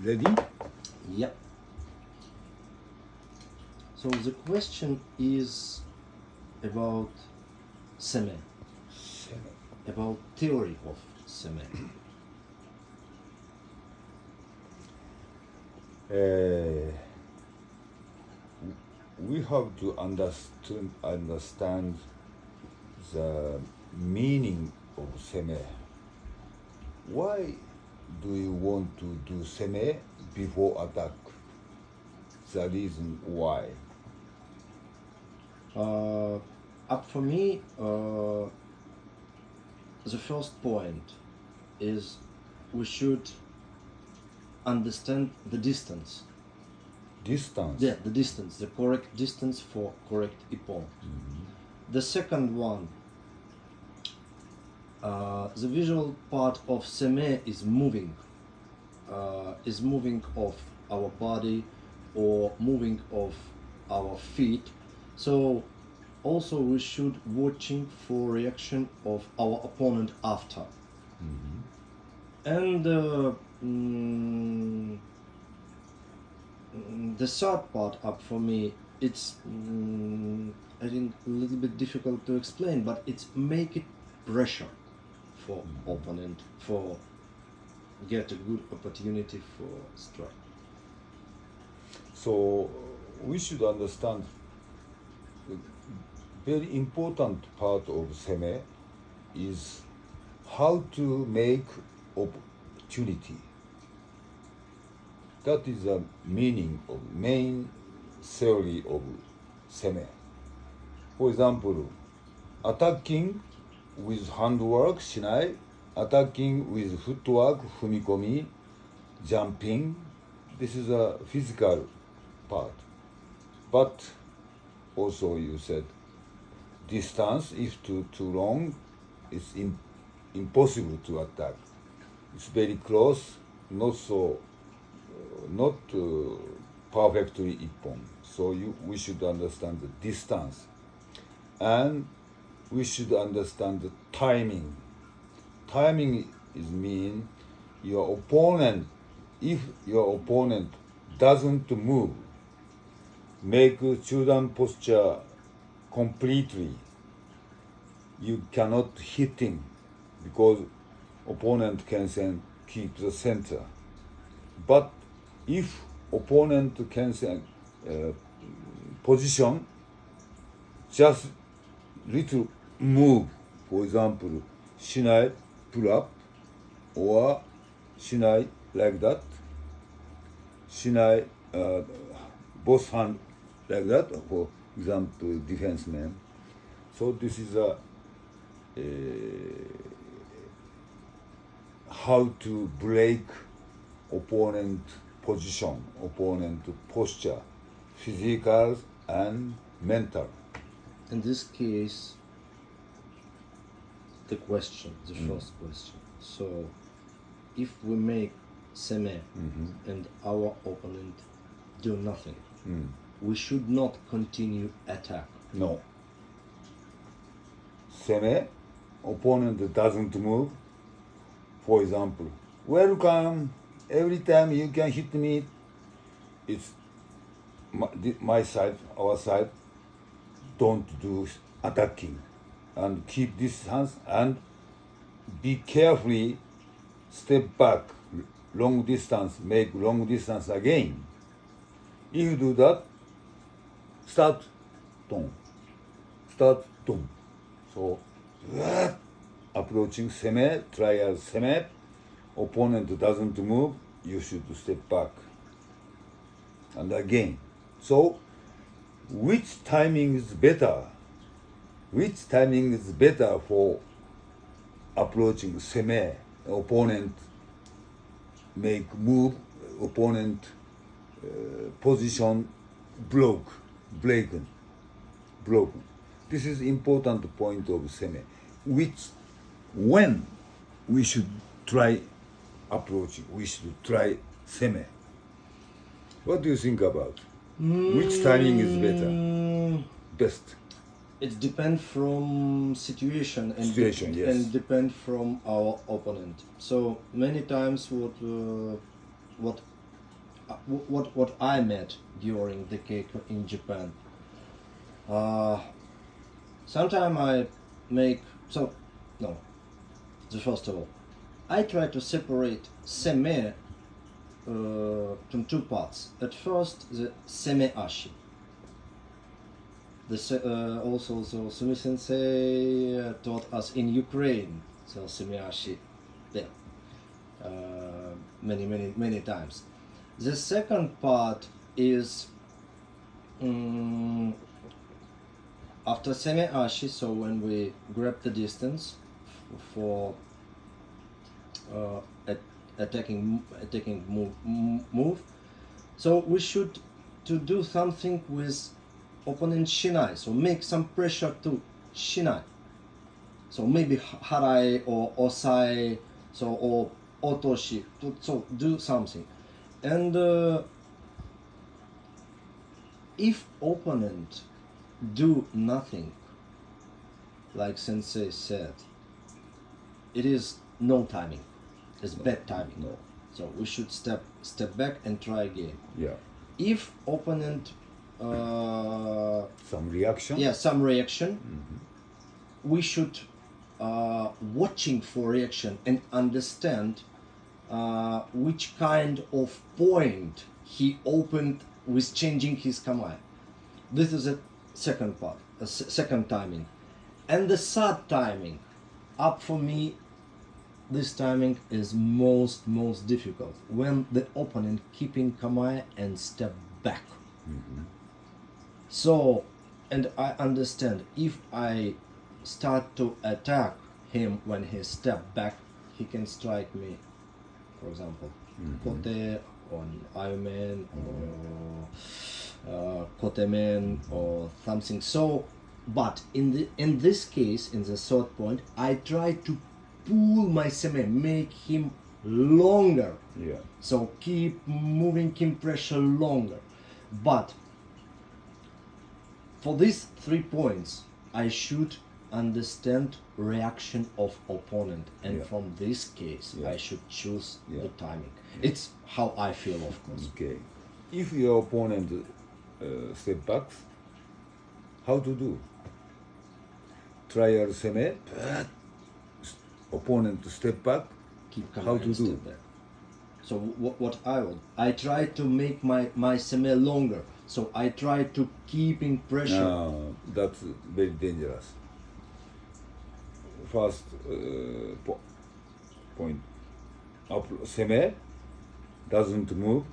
Ready? Yeah. So the question is about seme, about theory of seme. We have to understand the meaning of seme. Why do you want to do seme before attack? The reason why. For me, the first point is we should understand the distance. Distance. Yeah, the distance, the correct distance for correct ippon. The second one, the visual part of seme is moving of our body or moving of our feet. So also we should watching for reaction of our opponent after. And the third part up for me, it's I think a little bit difficult to explain, but it's make it pressure for opponent for get a good opportunity for strike. So we should understand the very important part of seme is how to make opportunity. That is the meaning of main theory of seme. For example, attacking with handwork, shinai, attacking with footwork, fumikomi, jumping. This is a physical part. But also you said distance, if too long, it's impossible to attack. It's very close, not perfectly ippon. So we should understand the distance. And we should understand the timing. Timing is mean your opponent, if your opponent doesn't move, make chudan posture completely, you cannot hit him because opponent can keep the center. But if opponent can position, just little move, for example, shinai pull up or shinai like that, shinai both hand like that, for example, defenseman. So this is how to break opponent position, opponent posture, physical and mental. In this case, the question, the first question. So, if we make seme and our opponent do nothing, we should not continue attack. No. Seme, opponent doesn't move. For example, welcome, every time you can hit me, it's my side, our side, don't do attacking. And keep distance and be carefully step back, long distance, make long distance again. If you do that, start, dong, start, dong. So, approaching seme, try as seme, opponent doesn't move, you should step back. And again. So, which timing is better? Which timing is better for approaching seme? Opponent make move, opponent position broken. This is important point of seme. When we should try approaching, we should try seme. What do you think about? Which timing is better? Best? it depends from situation and Situation, yes. and depend from our opponent. So many times what what I met during the keiko in Japan. Sometimes I make so no. The first of all, I try to separate seme from two parts. At first, the seme ashi. Also, so Sumi Sensei taught us in Ukraine, so seme ashi, there, many times. The second part is after seme ashi, so when we grab the distance for attacking move, so we should to do something with opponent shinai, so make some pressure to shinai, so maybe harai or osai, so or otoshi, so do something. And if opponent do nothing, like sensei said, it is no timing, it's bad timing. No. So we should step back and try again. Yeah. If opponent Some reaction. yeah, some reaction, we should watching for reaction and understand which kind of point he opened with changing his command. This is a second part, second timing. And the third timing, up for me, this timing is most difficult when the opponent keeping kamae and step back. So, and I understand if I start to attack him when he step back, he can strike me, for example, kote on Ironman or kotemen or something. So, but in this case, in the third point, I try to pull my seme, make him longer. Yeah. So keep moving him pressure longer. But for these 3 points, I should understand reaction of opponent, and Yeah. from this case, Yeah. I should choose Yeah. the timing. It's how I feel, of course. Okay. If your opponent step backs, how to do? Trial seme, but opponent step back. Keep How coming to and do? step back. So what I want, I try to make my seme longer. So I try to keeping pressure. That's very dangerous. First point, up seme doesn't move,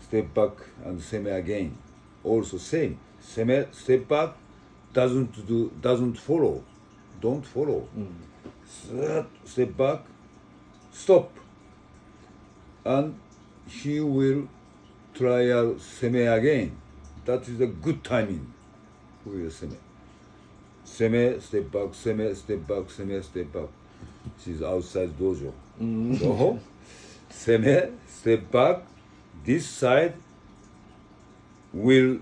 step back and seme again. Also same, seme step back doesn't follow, don't follow. Step back, stop, and he will try out seme again. That is a good timing for your seme. Seme, step back, seme, step back, seme, step back. She's outside dojo. So, seme, step back, this side will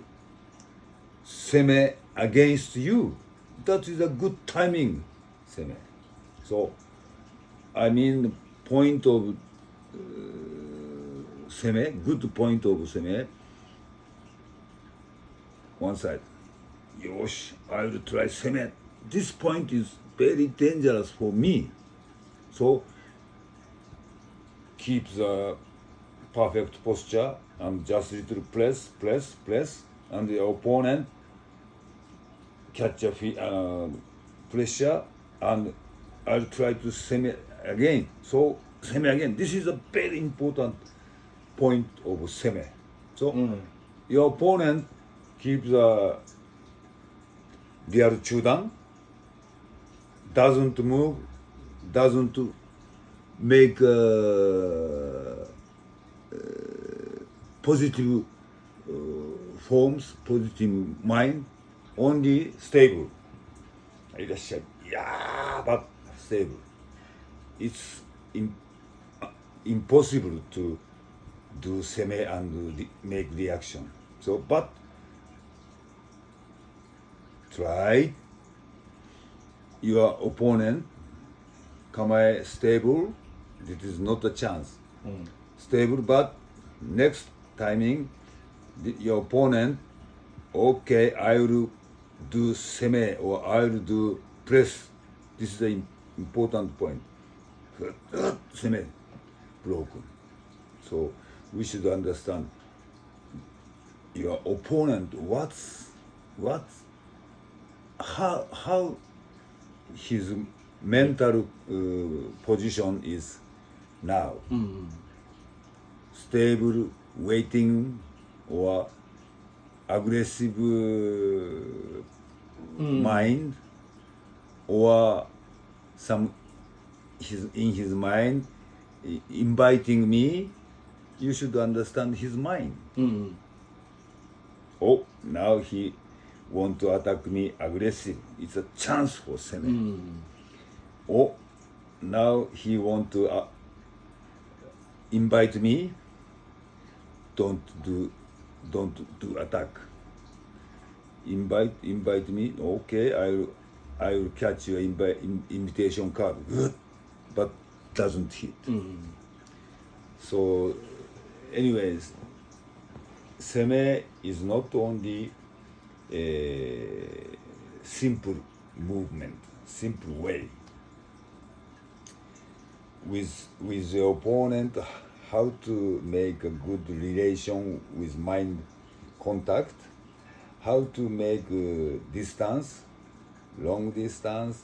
seme against you. That is a good timing, seme. So, I mean, point of seme, good point of seme, one side. Yosh, I will try seme. This point is very dangerous for me. So, keep the perfect posture and just little press, and the opponent catch a pressure, and I'll try to seme again. So, seme again. This is a very important point of seme. So, your opponent keeps the real chudan, doesn't move, doesn't make positive forms, positive mind, only stable. いらっしゃい。Yeah, but stable. It's impossible to do seme and make reaction. So, but try your opponent kamae stable. It is not a chance. Stable, but next timing, your opponent, okay, I will do seme or I will do press. This is the important point. Seme, broken. So we should understand your opponent. How his mental position is now. Stable, waiting, or aggressive mind, or some in his mind inviting me. You should understand his mind. Oh, now he want to attack me aggressive. It's a chance for seme. Oh, now he want to invite me. Don't do attack. Invite me. Okay, I will catch your invitation card. Good, but doesn't hit. So, anyways, seme is not only a simple movement, simple way. With the opponent, how to make a good relation with mind contact, how to make distance, long distance,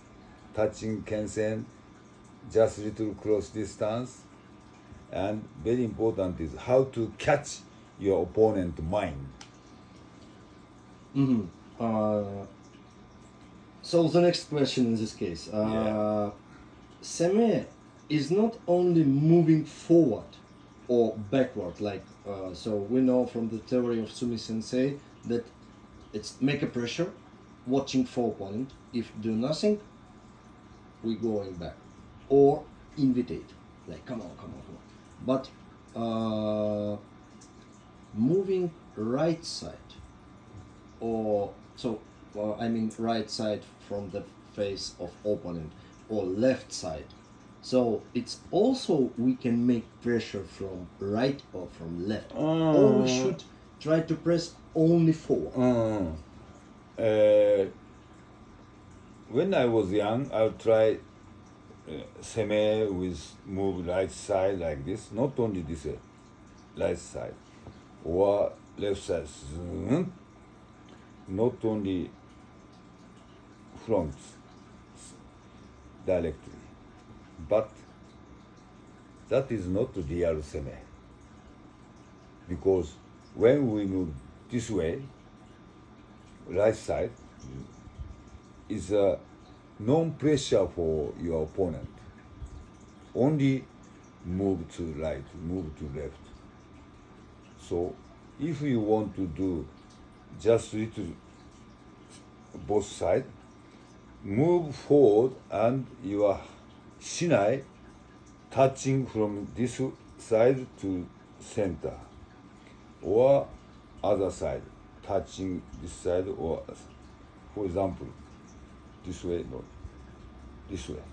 touching kensen, just little close distance, and very important is how to catch your opponent mind. So the next question in this case, seme is not only moving forward or backward, like so we know from the theory of Sumi Sensei that it's make a pressure, watching for opponent. If do nothing, we going back, or invitate, like come on. But moving right side, or so I mean right side from the face of opponent, or left side. So it's also we can make pressure from right or from left, or we should try to press only forward. When I was young, I would try seme with move right side like this, not only this way, right side, or left side, not only front directly, but that is not real seme, because when we move this way, right side is a non-pressure for your opponent. Only move to right, move to left. So if you want to do just little both sides, move forward and your shinai touching from this side to center, or other side touching this side, or for example this way, no, this way,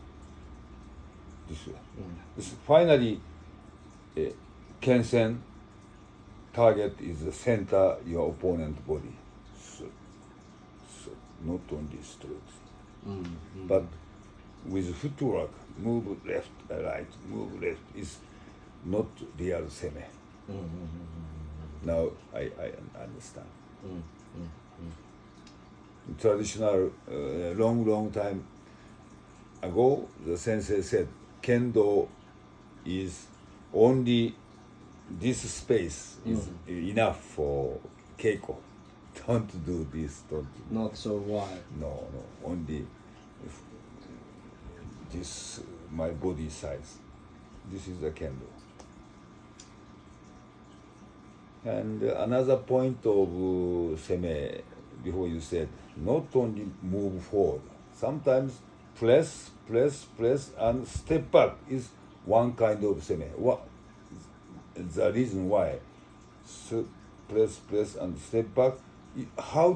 this way. This finally kensen target is the center your opponent body, so not only straight, but with footwork, move left, right, move left is not real seme. Now I understand. Traditional, long time ago, the sensei said, kendo is only this space is enough for keiko. Don't do this, don't do Not so wide. No, only this, my body size. This is the kendo. And another point of seme, before you said, not only move forward, sometimes press, and step back is one kind of seme. What the reason why? So press, and step back. How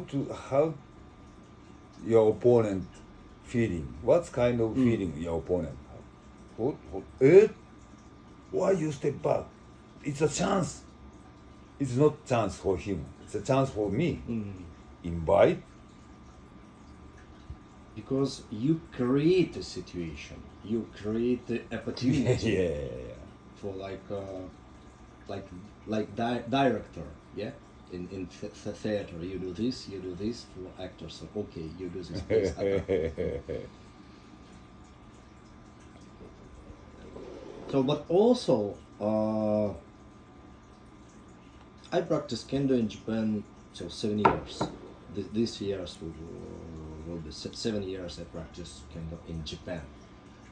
your opponent feeling? What kind of feeling your opponent have? Why you step back? It's a chance. It's not chance for him. It's a chance for me. Invite. Because you create a situation, you create the opportunity Yeah. for director, yeah. In theater, you do this for actors. So okay, you do this. Please attack. So, but also, I practiced kendo in Japan, so 7 years. This year's will be 7 years I practiced kendo in Japan,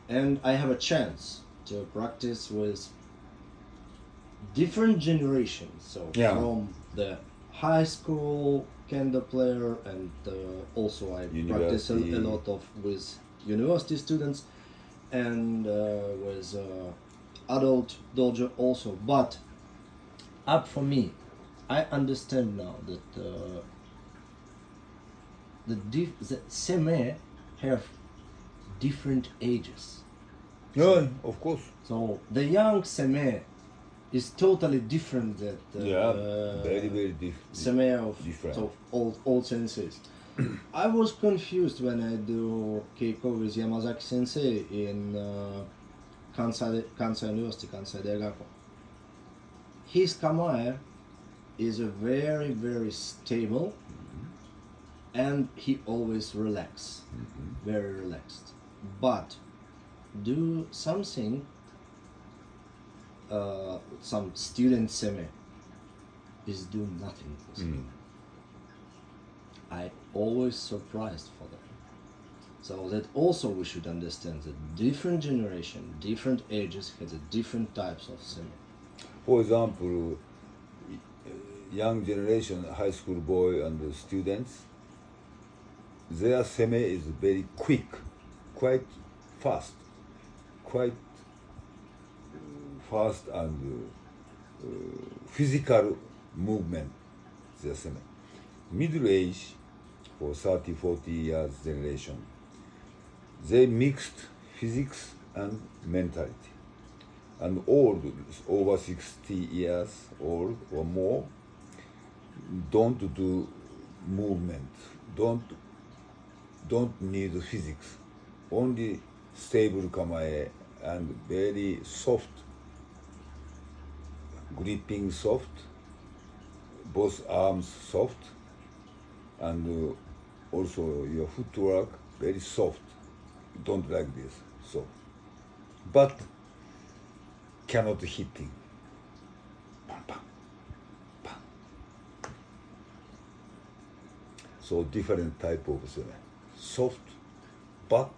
and I have a chance to practice with different generations. So Yeah. from the high school kendo player, and also I practice a University. lot of with university students, and with adult dojo also. But up for me, I understand now that the seme have different ages. Yeah, of course. So the young seme is totally different than Very, very seme of different. so old senseis. I was confused when I do Keiko with Yamazaki sensei in Kansai University, Kansai Daigaku. His kamae is a very, very stable, and he always relaxed, very relaxed. But do something, some student seme is doing nothing. I always surprised for them. So that also we should understand that different generation, different ages has a different types of seme. For example, young generation, high school boy and the students, their seme is very quick, quite fast and physical movement, their seme. Middle age, for 30, 40 years generation, they mixed physics and mentality. And old, over 60 years old or more, don't do movement, don't need physics, only stable kamae and very soft, gripping soft, both arms soft, and also your footwork very soft. Don't like this, soft, but cannot hitting. Pam, pam, pam. So different type of seme. Soft, but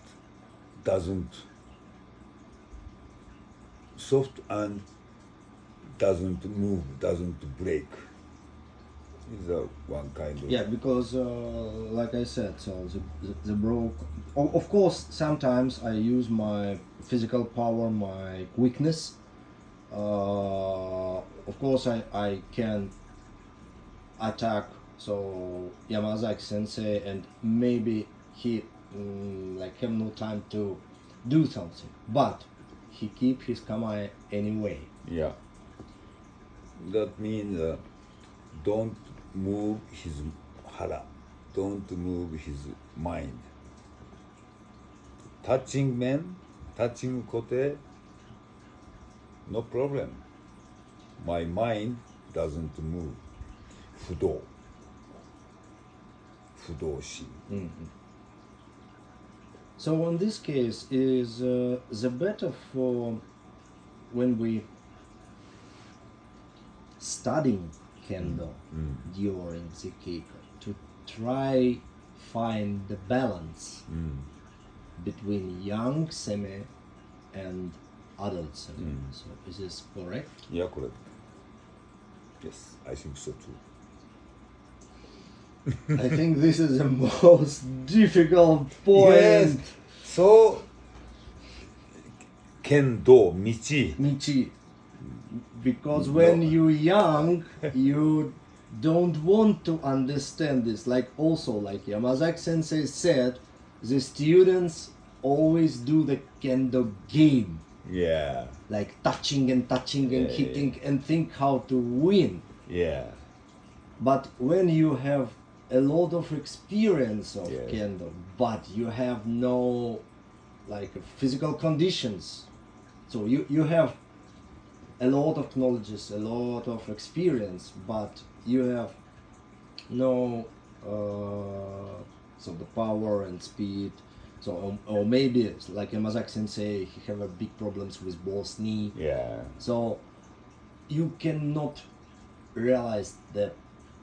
soft and doesn't move, doesn't break. Is one kind of. Yeah, because like I said, so the broke. Of course, sometimes I use my physical power, my quickness. Of course, I can attack so Yamazaki sensei, and maybe he like have no time to do something, but he keep his kamae anyway. Yeah. That means don't move his hara, don't move his mind. Touching men, touching kote, no problem. My mind doesn't move. Fudo shin. So in this case, is the better for when we studying kendo during the keiko to try find the balance between young seme and adult seme. So is this correct? Yeah, correct. Yes, I think so too. I think this is the most difficult point. Yes. So kendo, michi. Michi. Because when you young, you don't want to understand this. Like also, like Yamazaki Sensei said, the students always do the kendo game, Yeah. like touching and Yeah, hitting and think how to win. Yeah. But when you have a lot of experience of Yes. kendo, but you have no like physical conditions, so you have a lot of knowledges, a lot of experience, but you have no so the power and speed. So or maybe it's like Yamazaki Sensei, he have a big problems with both knee. Yeah. So you cannot realize the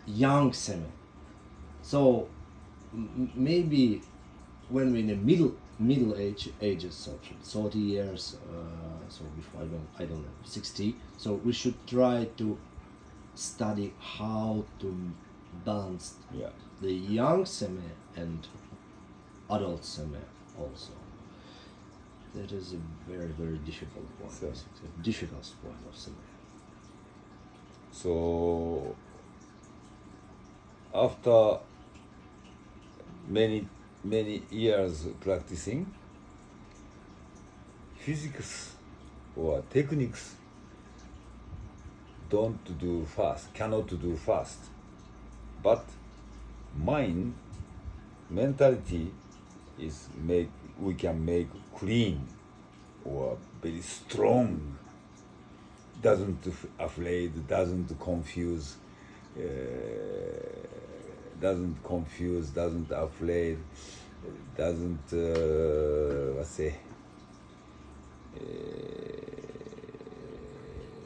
young seme. So maybe when we're in the middle ages, so 30 years, so before I don't know 60. So we should try to study how to balance Yeah. the young seme and adult seme also. That is a very difficult point. So- It's a difficult point of seme. So after many years practicing, physics or techniques cannot do fast. But mind, mentality we can make clean or very strong. Doesn't afraid, doesn't confuse, doesn't afraid, doesn't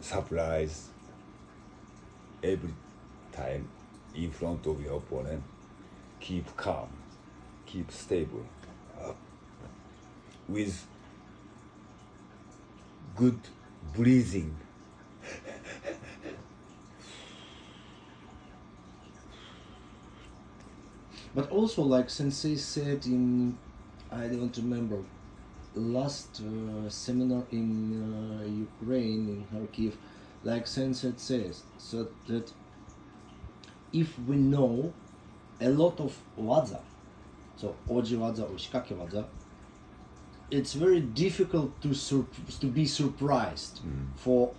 surprise every time in front of your opponent. Keep calm, keep stable, with good breathing. But also, like Sensei said in, I don't remember, last seminar in Ukraine, in Kharkiv, like Sensei says, so that if we know a lot of waza, so oji waza or shikake waza, it's very difficult to be surprised for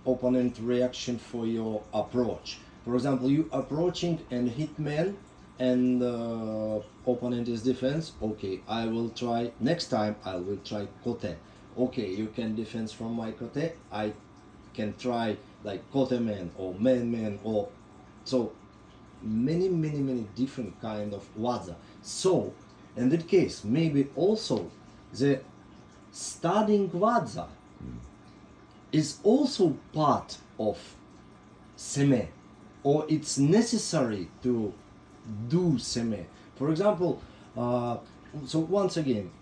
opponent reaction for your approach. For example, you approaching and hit man and opponent is defense. Okay, I will try next time. I will try kote. Okay, you can defense from my kote. I can try like kote man or man or so many different kind of waza. So in that case, maybe also the studying waza is also part of seme, or it's necessary to do seme. For example, so once again,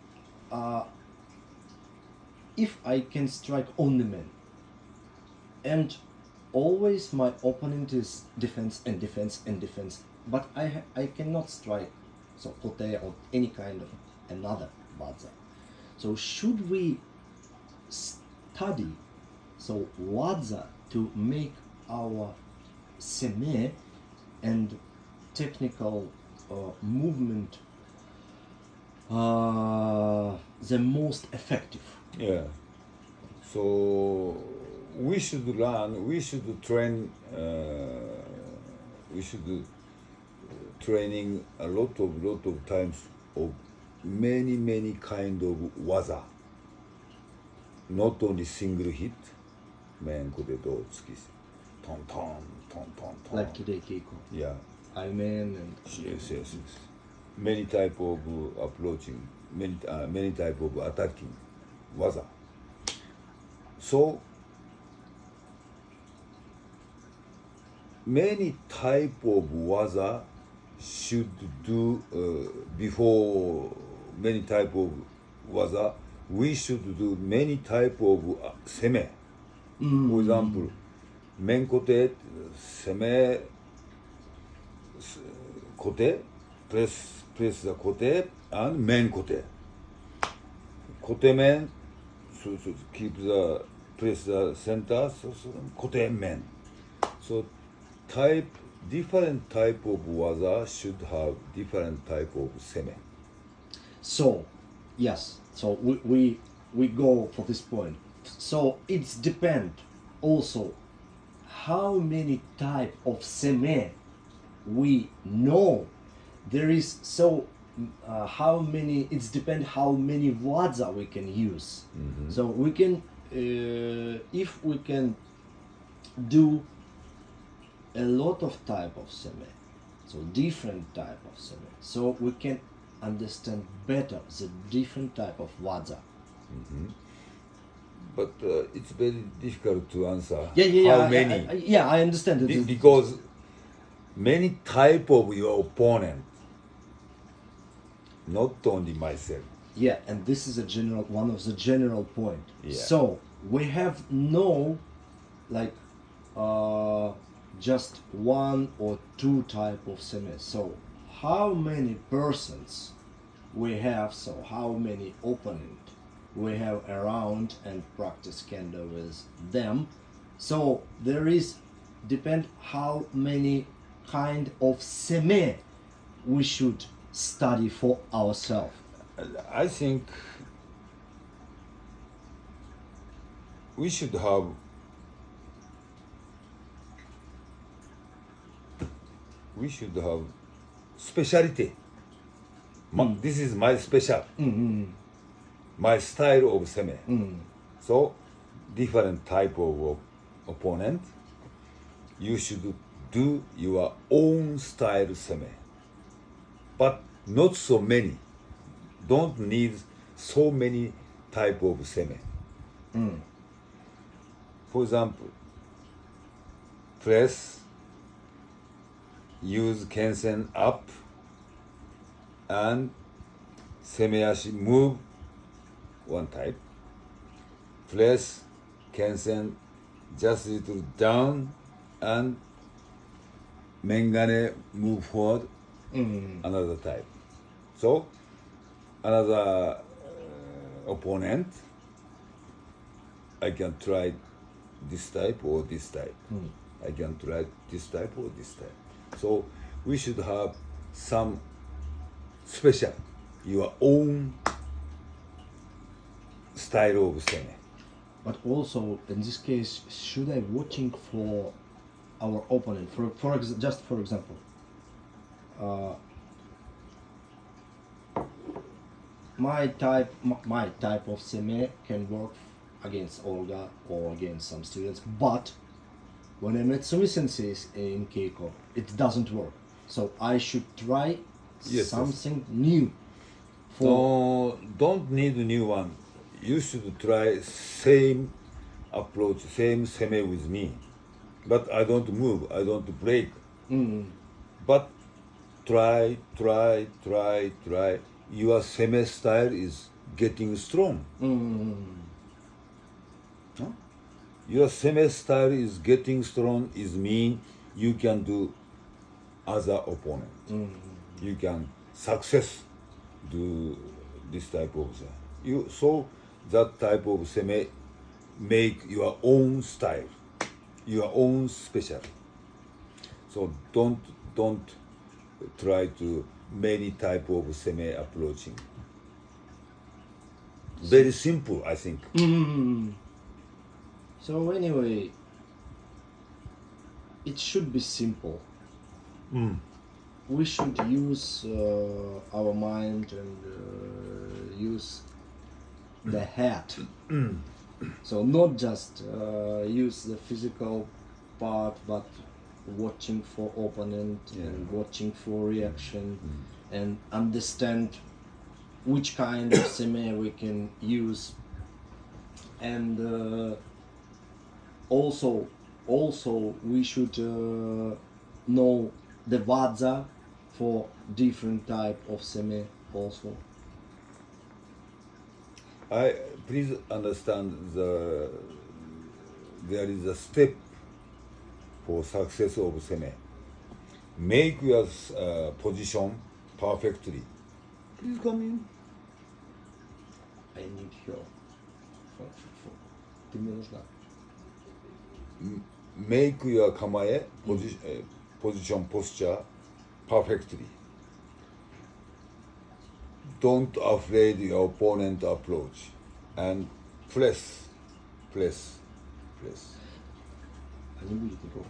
if I can strike on the man, and always my opponent is defense and defense and defense, but I cannot strike so kote or any kind of another waza. So should we study so waza to make our seme and technical movement the most effective? Yeah. So we should learn. We should train. We should training a lot of times of many kind of waza. Not only single hit. Men kote do tsuki, ton ton ton ton ton. Like today, Keiko. Yeah. Iron and Yes. Many type of approaching, many type of attacking, waza. So many type of waza should do before many type of waza. We should do many type of seme. For example, men kote, seme kote, press the kote and men kote. Kote men, so keep the press the center, so kote men. So different type of waza should have different type of seme. So, yes. So we go for this point. So it's depend also how many type of seme we know. There is so how many. It's depend how many waza we can use. So we can if we can do a lot of type of seme, so different type of seme, so we can understand better the different type of waza. But it's very difficult to answer Yeah. how many. I understand it. Because many type of your opponent, not only myself. Yeah, and this is a general one of the general point. Yeah. So we have no like just one or two type of seme. So how many persons we have? So how many opponent we have around and practice kendo with them? So there is depend how many kind of seme we should study for ourselves. I think we should have specialty. This is my special, my style of seme. So different type of opponent, you should do your own style seme, but not so many. Don't need so many type of seme. For example, press, use kensen up, and semeashi move, one type. Press, kensen just little down, and mengane move forward, another type. So another opponent, I can try this type or this type. I can try this type or this type. So we should have some special, your own style of seme. But also in this case, should I watching for our opponent? Just for example, my type of seme can work against Olga or against some students, but when I met Sumi Sensei in Keiko, it doesn't work. So I should try something new. No, don't need a new one. You should try same approach, same seme with me. But I don't move, I don't break. But try. Your seme style is getting strong. Huh? Your seme style is getting strong is mean you can do other opponent. You can success do this type of thing. So that type of seme make your own style, your own special. So don't try to many type of seme approaching. Very simple, I think. So anyway, it should be simple. We should use our mind and use the head. So not just use the physical part, but watching for opponent and watching for reaction and understand which kind of seme we can use, and also we should know the waza for different type of seme also. Please understand there is a step for success of seme. Make your position perfectly. Please come in. I need help. Ты мне нужна. make your kamae position posture perfectly. Don't afraid your opponent approach and press. I не будет никого.